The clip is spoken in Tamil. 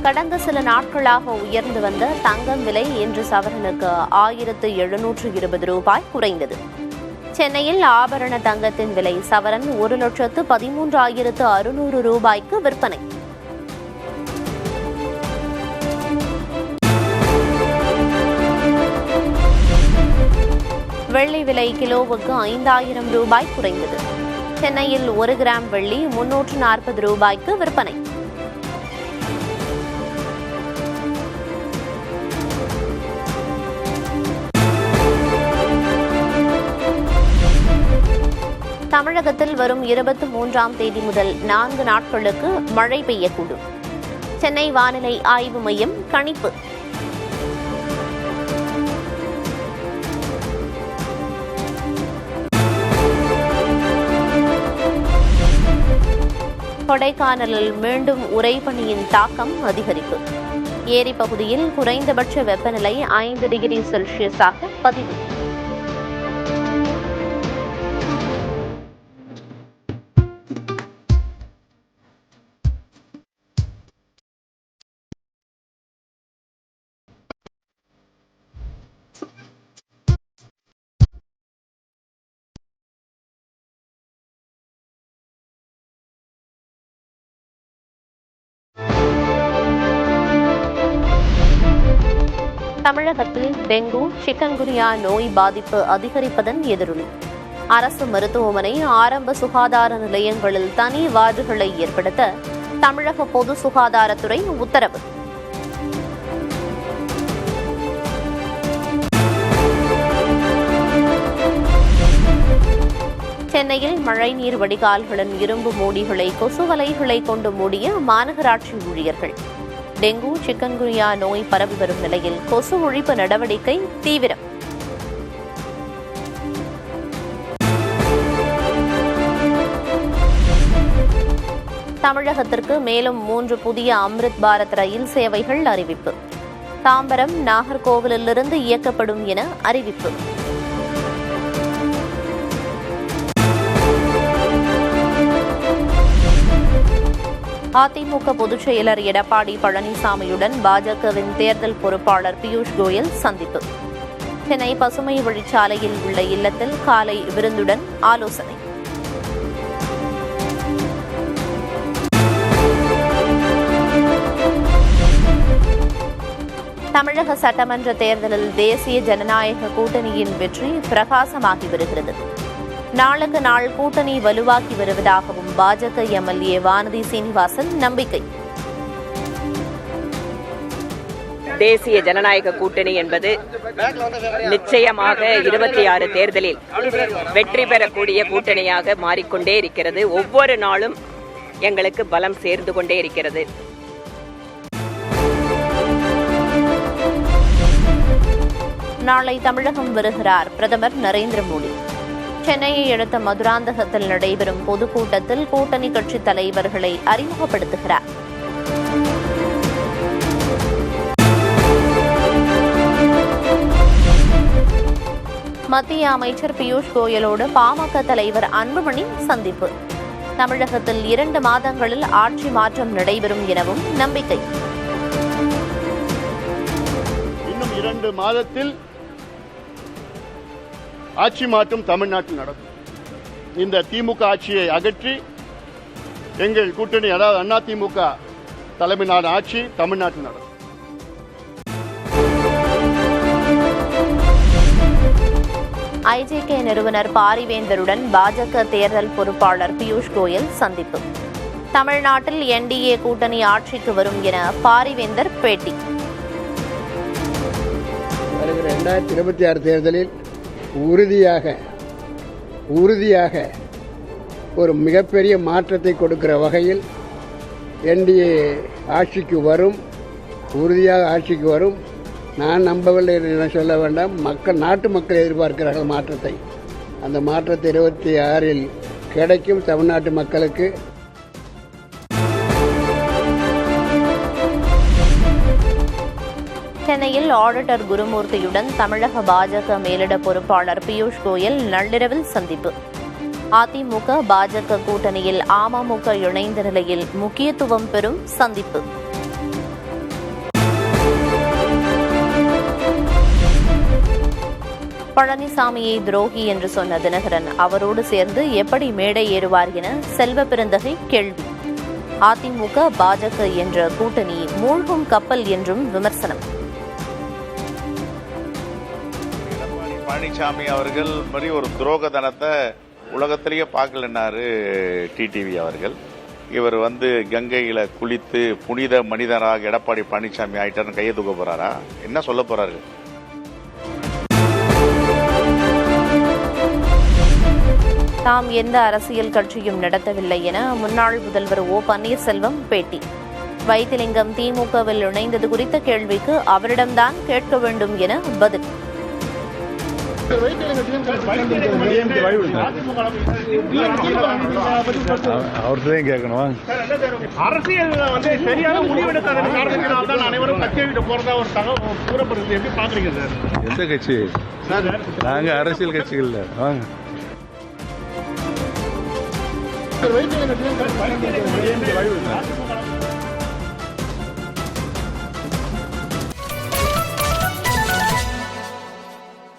கடந்த சில நாட்களாக உயர்ந்து வந்த தங்கம் விலை இன்று சவரனுக்கு 1720 ரூபாய் குறைந்தது. சென்னையில் ஆபரண தங்கத்தின் விலை சவரன் 1,13,600 ரூபாய்க்கு விற்பனை. வெள்ளி விலை கிலோவுக்கு 5,000 ரூபாய் குறைந்தது. சென்னையில் 1 கிராம் வெள்ளி 340 ரூபாய்க்கு விற்பனை. தமிழகத்தில் வரும் 23ஆம் தேதி முதல் 4 நாட்களுக்கு மழை பெய்யக்கூடும். சென்னை வானிலை ஆய்வு மையம் கணிப்பு. கொடைக்கானலில் மீண்டும் உறைபனியின் தாக்கம் அதிகரிப்பு. ஏரி பகுதியில் குறைந்தபட்ச வெப்பநிலை 5 டிகிரி செல்சியஸாக பதிவு. தமிழகத்தில் டெங்கு, சிக்கன்குனியா நோய் பாதிப்பு அதிகரிப்பதன் எதிரொலி. அரசு மருத்துவமனை, ஆரம்ப சுகாதார நிலையங்களில் தனி வார்டுகளை ஏற்படுத்த தமிழக பொது சுகாதாரத்துறை உத்தரவு. சென்னையில் மழைநீர் வடிகால்களின் இரும்பு மூடிகளை கொசுவலைகளை கொண்டு மூடிய மாநகராட்சி ஊழியர்கள். டெங்கு, சிக்கன்குனியா நோய் பரவி வரும் நிலையில் கொசு ஒழிப்பு நடவடிக்கை தீவிரம். தமிழகத்திற்கு மேலும் 3 புதிய அம்ரித் பாரத் ரயில் சேவைகள் அறிவிப்பு. தாம்பரம், நாகர்கோவிலிருந்து இயக்கப்படும் என அறிவிப்பு. அதிமுக பொதுச் செயலர் எடப்பாடி பழனிசாமியுடன் பாஜகவின் தேர்தல் பொறுப்பாளர் பியூஷ் கோயல் சந்திப்பு. சென்னை பசுமை வழிச்சாலையில் உள்ள இல்லத்தில் காலை விருந்துடன் ஆலோசனை. தமிழக சட்டமன்ற தேர்தலில் தேசிய ஜனநாயக கூட்டணியின் வெற்றி பிரகாசமாகி வருகிறது. நாளுக்கு நாள் கூட்டணி வலுவாக்கி வருவதாகவும் பாஜக எம்எல்ஏ வானதி சீனிவாசன் நம்பிக்கை. தேசிய ஜனநாயக கூட்டணி என்பது நிச்சயமாக 26 தேர்தலில் வெற்றி பெறக்கூடிய கூட்டணியாக மாறிக்கொண்டே இருக்கிறது. ஒவ்வொரு நாளும் எங்களுக்கு பலம் சேர்ந்து கொண்டே இருக்கிறது. நாளை தமிழகம் வருகிறார் பிரதமர் நரேந்திர மோடி. சென்னையை அடுத்த மதுராந்தகத்தில் நடைபெறும் பொதுக்கூட்டத்தில் கூட்டணி கட்சித் தலைவர்களை அறிமுகப்படுத்துகிறார். மத்திய அமைச்சர் பியூஷ் கோயலோடு பாமக தலைவர் அன்புமணி சந்திப்பு. தமிழகத்தில் 2 மாதங்களில் ஆட்சி மாற்றம் நடைபெறும் எனவும் நம்பிக்கை. இன்னும் 2 மாதத்தில் ஆட்சி மாற்றம் தமிழ்நாட்டில் நடக்கும். இந்த திமுக ஆட்சியை அகற்றி எங்கள் கூட்டணி, அதாவது அதிமுக தலைமையிலான ஆட்சி தமிழ்நாட்டில் நடக்கும். ஐஜேகே நிறுவனர் பாரிவேந்தருடன் பாஜக தேர்தல் பொறுப்பாளர் பியூஷ் கோயல் சந்திப்பு. தமிழ்நாட்டில் என்டிஏ கூட்டணி ஆட்சிக்கு வரும் என பாரிவேந்தர் பேட்டி. 2026 தேர்தலில் உறுதியாக ஒரு மிகப்பெரிய மாற்றத்தை கொடுக்கிற வகையில் என்டிஏ ஆட்சிக்கு வரும், உறுதியாக ஆட்சிக்கு வரும். நான் நம்பவில்லை என்று சொல்ல வேண்டாம். நாட்டு மக்கள் எதிர்பார்க்கிறார்கள் மாற்றத்தை. அந்த மாற்றத்தை 26இல் கிடைக்கும் தமிழ்நாட்டு மக்களுக்கு. சென்னையில் ஆடிட்டர் குருமூர்த்தியுடன் தமிழக பாஜக மேலிட பொறுப்பாளர் பியூஷ் கோயல் நள்ளிரவில் சந்திப்பு. அதிமுக பாஜக கூட்டணியில் அமமுக இணைந்த நிலையில் முக்கியத்துவம் பெறும் சந்திப்பு. பழனிசாமியை துரோகி என்று சொன்ன தினகரன் அவரோடு சேர்ந்து எப்படி மேடை ஏறுவார் என செல்வ பெருந்தகை கேள்வி. அதிமுக பாஜக என்ற கூட்டணி மூழ்கும் கப்பல் என்றும் விமர்சனம். பழனிசாமி அவர்கள் மாதிரி ஒரு துரோக தனத்தை உலகத்திலேயே பார்க்கலன்னாரு டிடிவி அவர்கள். இவர் கங்கையில குளித்து புனித மனிதராக எடப்பாடி பழனிசாமி ஆயிட்டாருன்னு கையை தூக்க போறாரா? என்ன சொல்ல போறாரு? தாம் எந்த அரசியல் கட்சியும் நடத்தவில்லை என முன்னாள் முதல்வர் ஓ பன்னீர்செல்வம் பேட்டி. வைத்திலிங்கம் திமுகவில் இணைந்தது குறித்த கேள்விக்கு அவரிடம்தான் கேட்க வேண்டும் என பதில். அவர்தான் கேட்கணும். அரசியல் சரியான முடிவெடுக்காத காரணத்தினால் தான் அனைவரும் கட்சியை விட்டு போறதா ஒரு தகவல் கூறப்படுது. எப்படி பாக்குறீங்க சார்? எந்த கட்சி? நாங்க அரசியல் கட்சிகள் வாங்க. வைத்திலிங்கம்